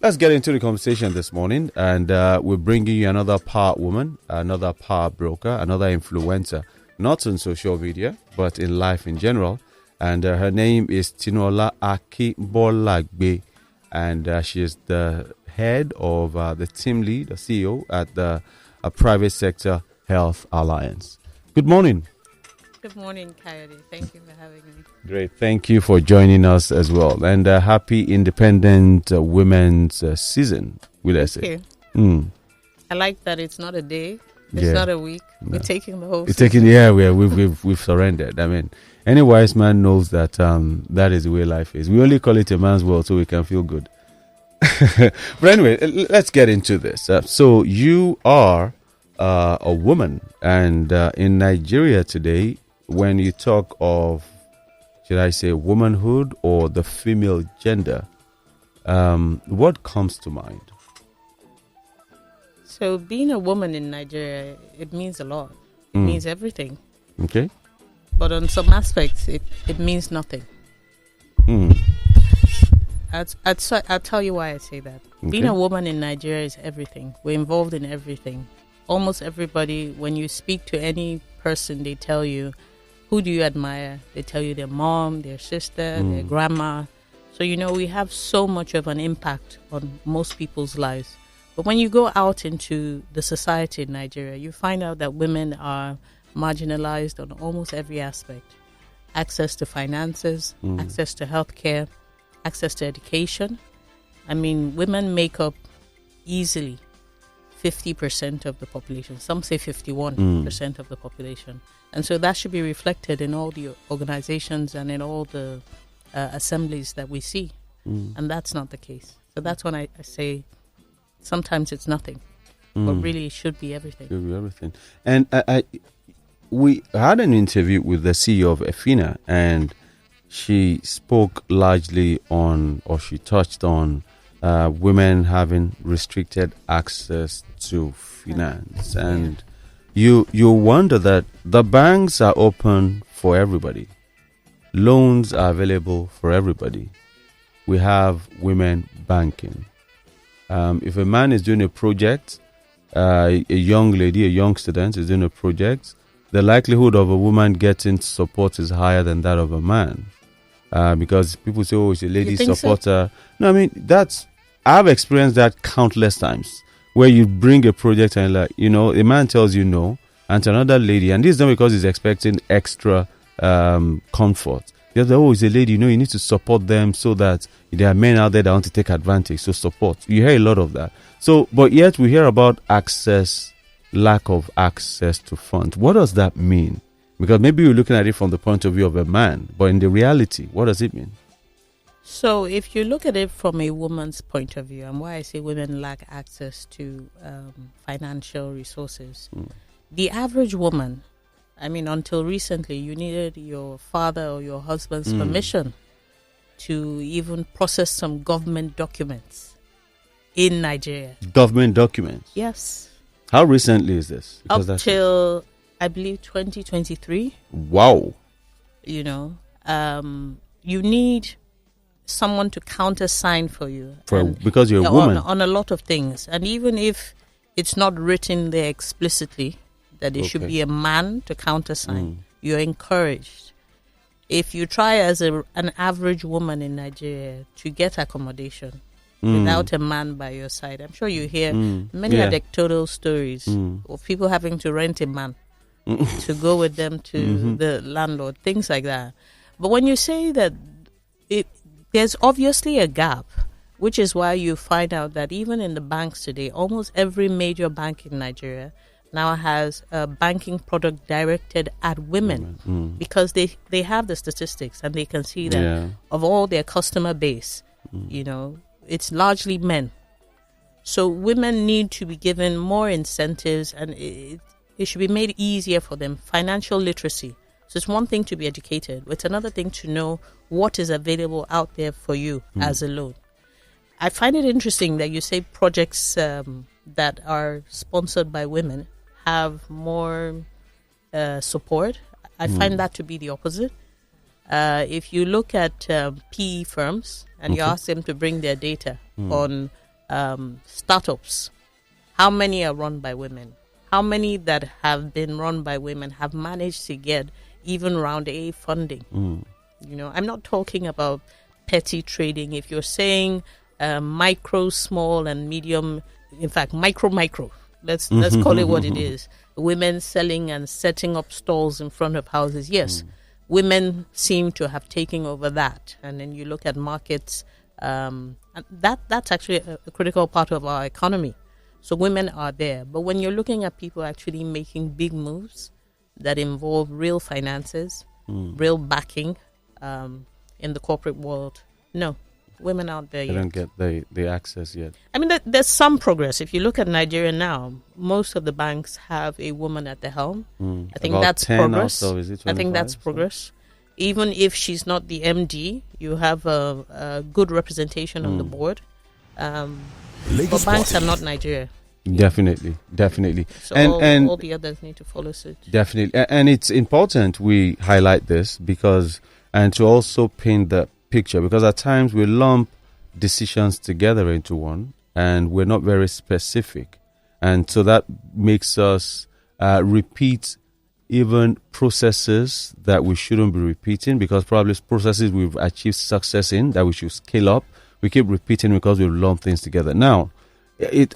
let's get into the conversation this morning. And we're bringing you another power woman, another power broker, another influencer, not on social media, but in life in general. And her name is Tinuola Akinbolagbe. And she is the head of the team lead, the CEO at the Private Sector Health Alliance. Good morning. Good morning, Coyote. Thank you for having me. Great. Thank you for joining us as well. And happy Independent Women's Season, will I say. Thank you. I like that it's not a day. It's not a week. No. We're taking the whole season. We've surrendered. I mean, any wise man knows that that is the way life is. We only call it a man's world so we can feel good. But anyway, let's get into this. So you are a woman, and in Nigeria today, when you talk of, should I say, womanhood or the female gender, what comes to mind? So being a woman in Nigeria, it means a lot. It means everything. Okay. But on some aspects, it means nothing. I'll tell you why I say that. Okay. Being a woman in Nigeria is everything. We're involved in everything. Almost everybody, when you speak to any person, they tell you, who do you admire? They tell you their mom, their sister, their grandma. So, we have so much of an impact on most people's lives. But when you go out into the society in Nigeria, you find out that women are marginalized on almost every aspect. Access to finances, access to healthcare, access to education. I mean, women make up easily 50% of the population. Some say 51% of the population. And so that should be reflected in all the organizations and in all the assemblies that we see. And that's not the case. So that's when I say sometimes it's nothing, but really it should be everything. Should be everything. And we had an interview with the CEO of EFINA, and she spoke largely on, or she touched on, women having restricted access to finance. And you wonder that the banks are open for everybody. Loans are available for everybody. We have women banking. If a man is doing a project, a young lady, a young student is doing a project, the likelihood of a woman getting support is higher than that of a man. Because people say, oh, it's a lady supporter. So? No, I mean, I've experienced that countless times, where you bring a project and a man tells you no, and to another lady, and this is not because he's expecting extra comfort. You're like, oh, it's a lady, you need to support them so that there are men out there that want to take advantage. So support. You hear a lot of that. So, but yet we hear about lack of access to funds. What does that mean? Because maybe you're looking at it from the point of view of a man, but in the reality, what does it mean? So if you look at it from a woman's point of view, and why I say women lack access to financial resources, the average woman, I mean, until recently, you needed your father or your husband's permission to even process some government documents in Nigeria. Government documents? Yes. How recently is this? Because up till, I believe, 2023. Wow. You need someone to countersign for you. Because you're a woman. On a lot of things. And even if it's not written there explicitly, that it should be a man to countersign, you're encouraged. If you try as an average woman in Nigeria to get accommodation without a man by your side, I'm sure you hear many anecdotal stories of people having to rent a man to go with them to the landlord, things like that. But when you say that there's obviously a gap, which is why you find out that even in the banks today, almost every major bank in Nigeria now has a banking product directed at women because they have the statistics and they can see that of all their customer base, it's largely men. So women need to be given more incentives, and it should be made easier for them. Financial literacy. So it's one thing to be educated, but it's another thing to know what is available out there for you as a loan. I find it interesting that you say projects that are sponsored by women have more support. I find that to be the opposite. If you look at PE firms and you ask them to bring their data on startups, how many are run by women? How many that have been run by women have managed to get even round A funding? I'm not talking about petty trading. If you're saying micro, small, and medium, in fact, micro, let's call it what it is. Women selling and setting up stalls in front of houses. Yes, women seem to have taken over that. And then you look at markets, and that's actually a critical part of our economy. So women are there. But when you're looking at people actually making big moves that involve real finances, real backing in the corporate world, no, women aren't there yet. They don't get the access yet. I mean, there's some progress. If you look at Nigeria now, most of the banks have a woman at the helm. I think that's progress. Is it 25? I think that's progress. Even if she's not the MD, you have a good representation on the board. But banks are not Nigeria. Definitely. So and all the others need to follow suit. Definitely. And it's important we highlight this and to also paint the picture, because at times we lump decisions together into one and we're not very specific. And so that makes us repeat even processes that we shouldn't be repeating, because probably processes we've achieved success in that we should scale up. We keep repeating because we've lumped things together. Now, I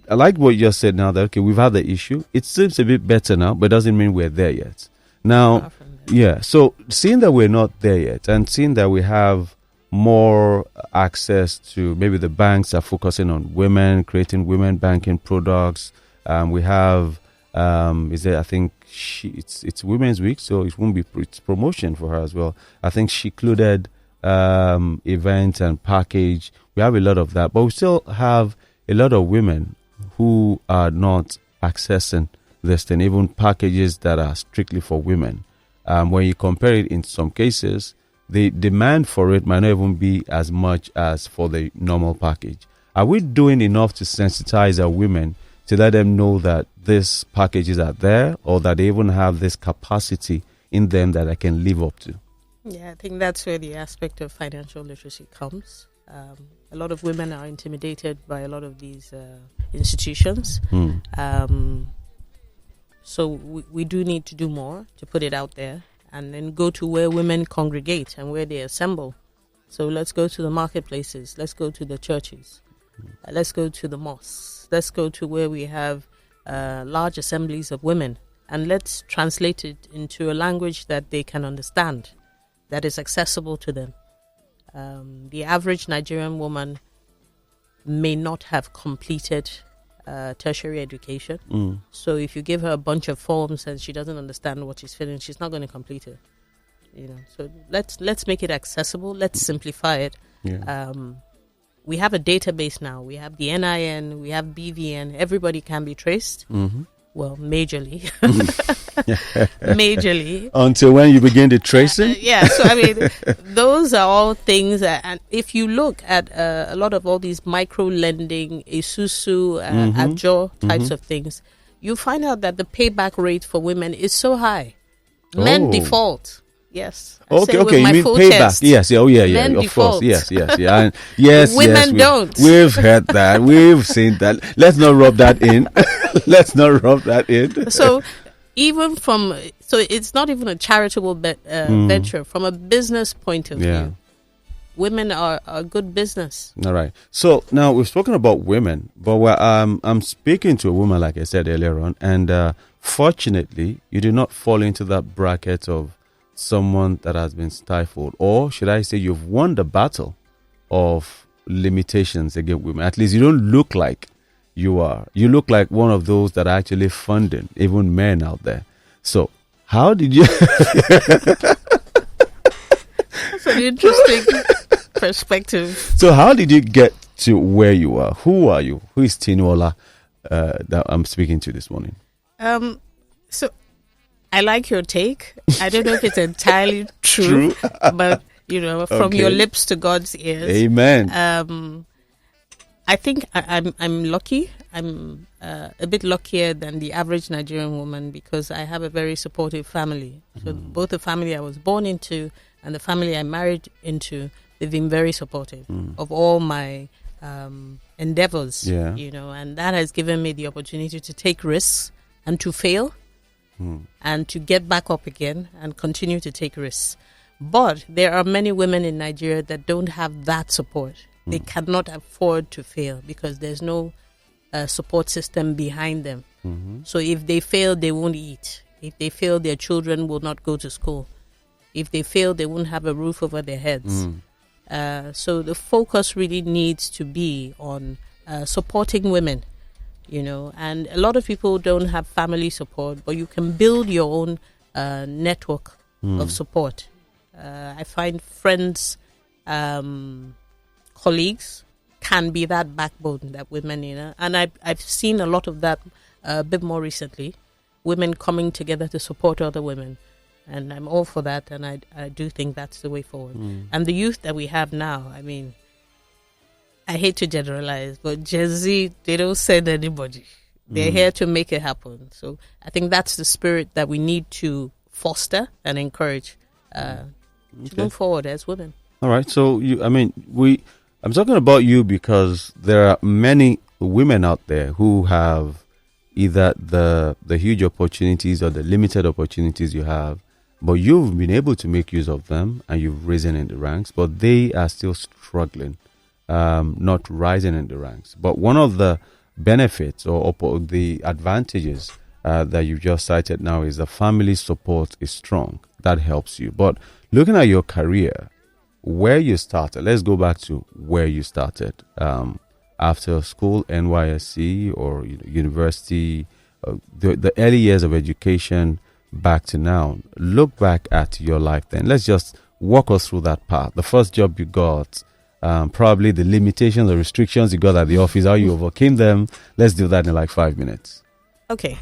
like what you just said now, that, okay, we've had the issue. It seems a bit better now, but it doesn't mean we're there yet. Now, yeah, so seeing that we're not there yet and seeing that we have more access to, maybe the banks are focusing on women, creating women banking products. We have, I think it's Women's Week, so it won't be it's promotion for her as well. I think she included event and package. We have a lot of that, but we still have a lot of women who are not accessing this thing, even packages that are strictly for women. When you compare it, in some cases, the demand for it might not even be as much as for the normal package. Are we doing enough to sensitize our women to let them know that these packages are there, or that they even have this capacity in them that I can live up to? Yeah, I think that's where the aspect of financial literacy comes. A lot of women are intimidated by a lot of these institutions. So we do need to do more to put it out there, and then go to where women congregate and where they assemble. So let's go to the marketplaces. Let's go to the churches. Let's go to the mosques. Let's go to where we have large assemblies of women, and let's translate it into a language that they can understand, that is accessible to them. The average Nigerian woman may not have completed tertiary education. So if you give her a bunch of forms and she doesn't understand what she's filling, she's not going to complete it. So let's make it accessible. Let's simplify it. Yeah. We have a database now. We have the NIN. We have BVN. Everybody can be traced. Well, majorly. Majorly. Until when you begin the tracing? So I mean, those are all things and if you look at a lot of all these micro lending, Isusu, Ajo types of things, you find out that the payback rate for women is so high. Men default. Yes. Okay. You mean payback? Chest. Yes. Oh, yeah. Men of default. course. Yes. And yes. Women don't. We've heard that. We've seen that. Let's not rub that in. So, so it's not even a charitable venture. From a business point of view, women are good business. All right. So now we've spoken about women, but I'm speaking to a woman, like I said earlier on, and fortunately, you do not fall into that bracket of someone that has been stifled, or should I say you've won the battle of limitations against women. At least you don't look like you are. You look like one of those that are actually funding even men out there. So how did you... That's an interesting perspective. So how did you get to where you are? Who are you? Who is Tinuola that I'm speaking to this morning? So I like your take. I don't know if it's entirely true. But from your lips to God's ears. Amen. I think I'm lucky. I'm a bit luckier than the average Nigerian woman because I have a very supportive family. So both the family I was born into and the family I married into, they've been very supportive of all my endeavors, and that has given me the opportunity to take risks and to fail and to get back up again and continue to take risks. But there are many women in Nigeria that don't have that support. They cannot afford to fail because there's no support system behind them. So if they fail, they won't eat. If they fail, their children will not go to school. If they fail, they won't have a roof over their heads. So the focus really needs to be on supporting women, and a lot of people don't have family support, but you can build your own network of support. I find friends, colleagues can be that backbone that women, and I've seen a lot of that a bit more recently, women coming together to support other women. And I'm all for that, and I do think that's the way forward. And the youth that we have now, I mean, I hate to generalize, but Gen Z, they don't send anybody. They're here to make it happen. So I think that's the spirit that we need to foster and encourage to move forward as women. All right. So, I'm talking about you because there are many women out there who have either the huge opportunities or the limited opportunities you have, but you've been able to make use of them and you've risen in the ranks, but they are still struggling, not rising in the ranks. But one of the benefits or the advantages that you just cited now is the family support is strong. That helps you. But looking at your career, where you started, let's go back to where you started. After school, NYSC or university, the early years of education, back to now. Look back at your life then. Let's just walk us through that part. The first job you got, probably the limitations or restrictions you got at the office, how you overcame them. Let's do that in like 5 minutes. Okay.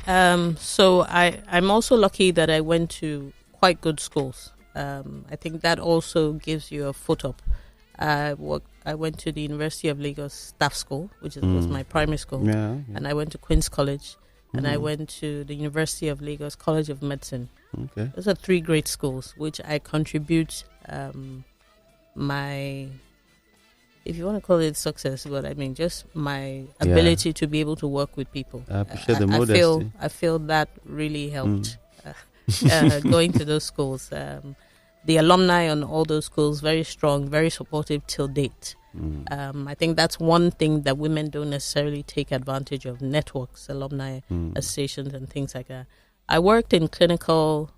So I'm also lucky that I went to quite good schools. I think that also gives you a foot up. I went to the University of Lagos Staff School, which was my primary school. And I went to Queen's College. And I went to the University of Lagos College of Medicine. Okay. Those are 3 great schools, which I contribute my, if you want to call it success, but I mean just my ability to be able to work with people. I appreciate the modesty. I feel that really helped going to those schools. The alumni on all those schools, very strong, very supportive till date. I think that's one thing that women don't necessarily take advantage of, networks, alumni associations and things like that. I worked in clinical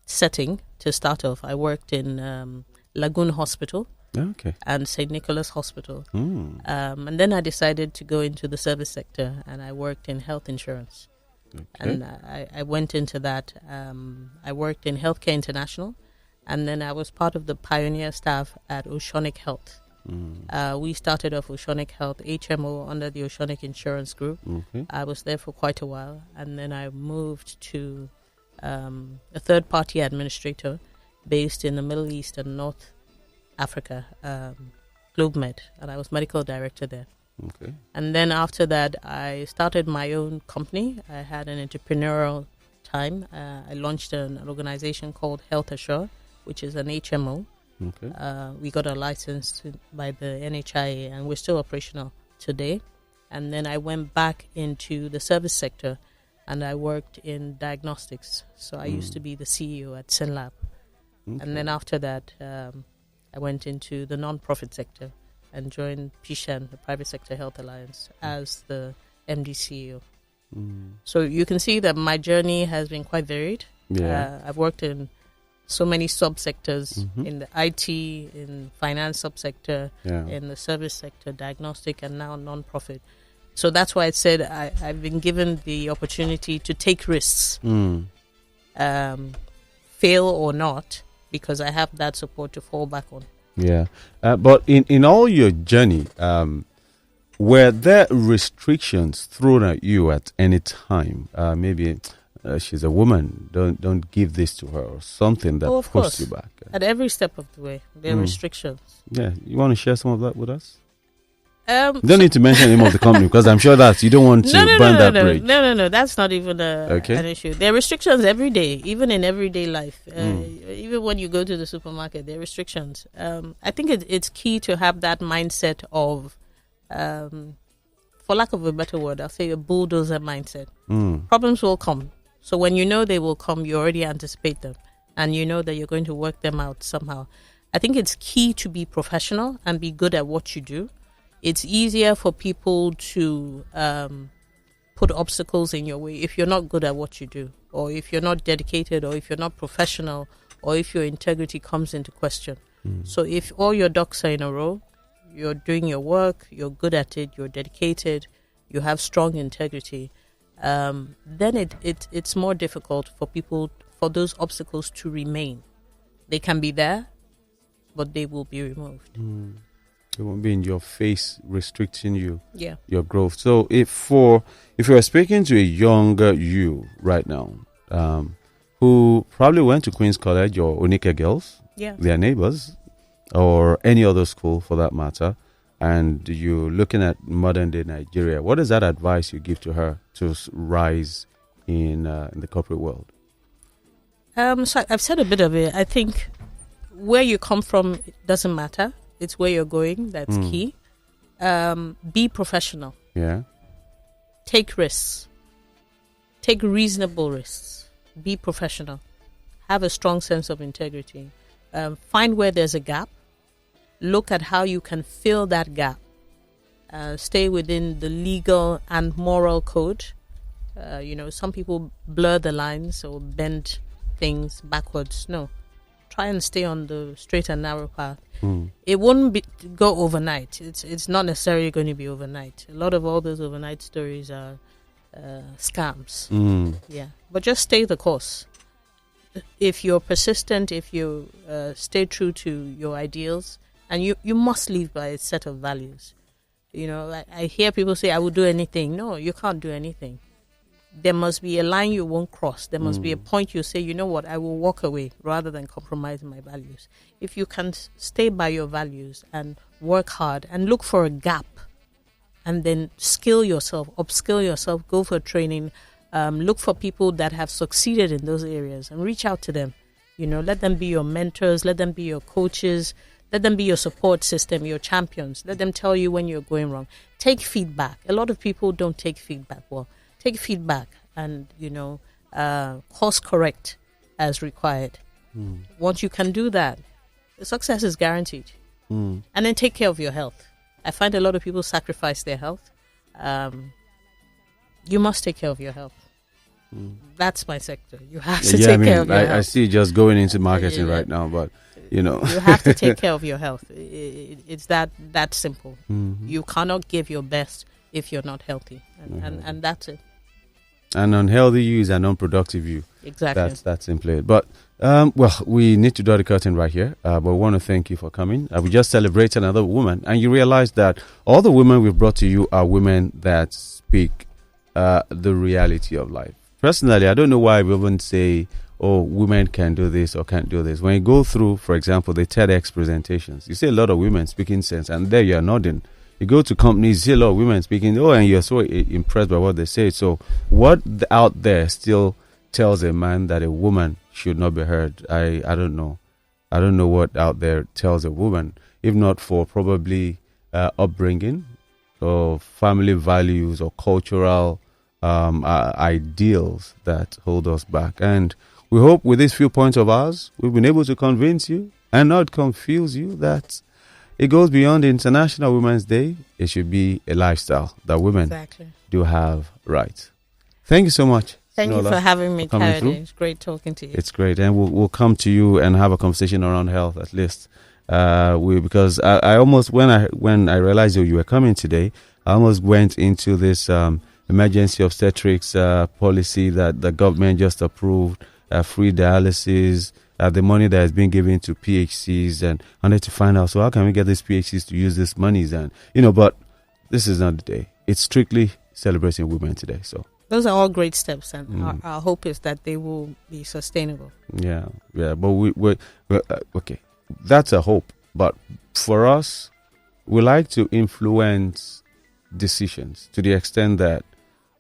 setting to start off. I worked in Lagoon Hospital and St. Nicholas Hospital. And then I decided to go into the service sector and I worked in health insurance. And I went into that. I worked in Healthcare International. And then I was part of the pioneer staff at Oceanic Health. We started off Oceanic Health, HMO, under the Oceanic Insurance Group. I was there for quite a while. And then I moved to a third-party administrator based in the Middle East and North Africa, GlobeMed. And I was medical director there. And then after that, I started my own company. I had an entrepreneurial time. I launched an organization called Health Assure, which is an HMO. We got a license by the NHIA and we're still operational today. And then I went back into the service sector and I worked in diagnostics. So I used to be the CEO at SynLab. And then after that, I went into the non-profit sector and joined PSHAN, the Private Sector Health Alliance, as the MD CEO. So you can see that my journey has been quite varied. I've worked in so many subsectors, in the IT, in finance subsector, in the service sector, diagnostic, and now non-profit. So that's why I said I've been given the opportunity to take risks, fail or not, because I have that support to fall back on. But in all your journey, were there restrictions thrown at you at any time? Maybe she's a woman, don't give this to her, or something that pushed you back. At every step of the way, there are restrictions. You want to share some of that with us? You don't need to mention the name of the company because I'm sure that you don't want to burn that bridge. No. That's not even an issue. There are restrictions every day, even in everyday life. Even when you go to the supermarket, there are restrictions. I think it's key to have that mindset of, for lack of a better word, I'll say a bulldozer mindset. Problems will come. So when you know they will come, you already anticipate them. And you know that you're going to work them out somehow. I think it's key to be professional and be good at what you do. It's easier for people to put obstacles in your way if you're not good at what you do, or if you're not dedicated, or if you're not professional, or if your integrity comes into question. So if all your ducks are in a row, you're doing your work, you're good at it, you're dedicated, you have strong integrity, then it's more difficult for those obstacles to remain. They can be there, but they will be removed. It won't be in your face, restricting your growth. So if you are speaking to a younger you right now, who probably went to Queen's College or Onike Girls, their neighbors, or any other school for that matter, and you're looking at modern day Nigeria, what is that advice you give to her to rise in the corporate world? So I've said a bit of it. I think where you come from doesn't matter. It's where you're going that's key. Be professional. Yeah. Take risks. Take reasonable risks. Be professional. Have a strong sense of integrity. Find where there's a gap. Look at how you can fill that gap. Stay within the legal and moral code. Some people blur the lines or bend things backwards. No. Try and stay on the straight and narrow path. It won't go overnight. It's not necessarily going to be overnight. A lot of all those overnight stories are scams. Yeah, but just stay the course. If you're persistent, if you stay true to your ideals, and you must live by a set of values. I hear people say, "I will do anything." No, you can't do anything. There must be a line you won't cross. There must be a point you say, you know what, I will walk away rather than compromise my values. If you can stay by your values and work hard and look for a gap and then upskill yourself, go for training, look for people that have succeeded in those areas and reach out to them. Let them be your mentors, let them be your coaches, let them be your support system, your champions. Let them tell you when you're going wrong. Take feedback. A lot of people don't take feedback well. Take feedback and, course correct as required. Once you can do that, the success is guaranteed. And then take care of your health. I find a lot of people sacrifice their health. You must take care of your health. That's my sector. You have to take care of your health. I see just going into marketing right now, but, You have to take care of your health. It's that simple. You cannot give your best if you're not healthy. And that's it. An unhealthy you is an unproductive you. Exactly. That's simply it. But, we need to draw the curtain right here. But we want to thank you for coming. We just celebrated another woman. And you realize that all the women we've brought to you are women that speak the reality of life. Personally, I don't know why we wouldn't say, women can do this or can't do this. When you go through, for example, the TEDx presentations, you see a lot of women speaking sense. And there you're nodding. You go to companies, you see a lot of women speaking, and you're so impressed by what they say. So what out there still tells a man that a woman should not be heard? I don't know. I don't know what out there tells a woman, if not for probably upbringing or family values or cultural ideals that hold us back. And we hope with these few points of ours, we've been able to convince you and not confuse you that it goes beyond International Women's Day. It should be a lifestyle that women do have rights. Thank you so much. Thank you for having me, Karen. It's great talking to you. It's great. And we'll come to you and have a conversation around health at least. Because I almost, when I realized you were coming today, I almost went into this emergency obstetrics policy that the government just approved, free dialysis, the money that has been given to PHCs, and I wanted to find out, so how can we get these PHCs to use these monies? And, but this is not the day. It's strictly celebrating women today. So those are all great steps, and our hope is that they will be sustainable. Yeah. But we okay, that's a hope. But for us, we like to influence decisions to the extent that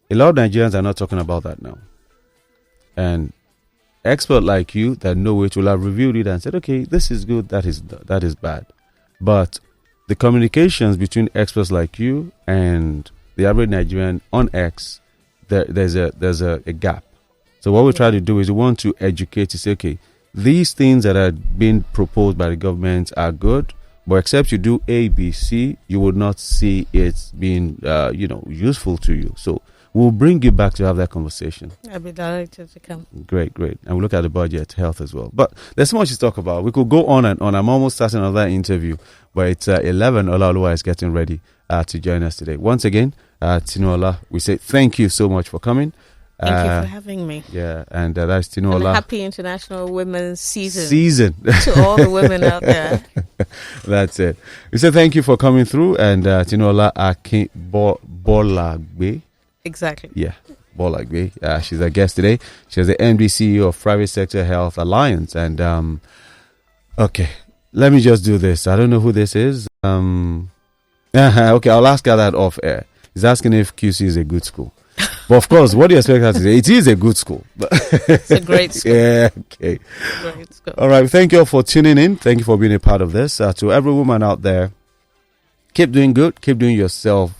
a lot of Nigerians are not talking about that now. And experts like you that know it will have reviewed it and said, okay, this is good, that is bad. But the communications between experts like you and the average Nigerian on X, there's a gap. So what we try to do is we want to educate to say, okay, these things that are being proposed by the government are good, but except you do A, B, C, you would not see it being, useful to you. So we'll bring you back to have that conversation. I'll be delighted to come. Great. And we'll look at the budget, health as well. But there's so much to talk about. We could go on and on. I'm almost starting another interview, but it's 11. Oluwakayode is getting ready to join us today. Once again, Tinuola, we say thank you so much for coming. Thank you for having me. Yeah, and that's Tinuola. And happy International Women's Season. To all the women out there. That's it. We say thank you for coming through. And Tinuola Akinbolagbe. Exactly. Yeah, Bolagbe. She's our guest today. She's the MD CEO of Private Sector Health Alliance. And, okay, let me just do this. I don't know who this is. Okay, I'll ask her that off air. He's asking if QC is a good school. But of course, what do you expect her to say? It is a good school. It's a great school. Yeah, okay. Great school. All right, thank you all for tuning in. Thank you for being a part of this. To every woman out there, keep doing good. Keep doing yourself.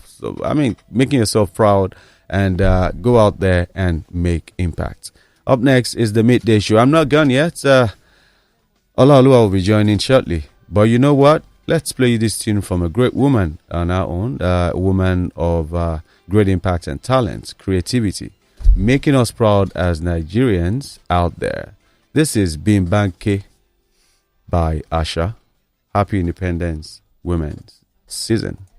Making yourself proud. And go out there and make impact. Up next is the Midday Show. I'm not gone yet. Oluwakayode will be joining shortly. But you know what? Let's play this tune from a great woman on our own. A woman of great impact and talent, creativity, making us proud as Nigerians out there. This is Bimbanke by Asha. Happy Independence Women's Season.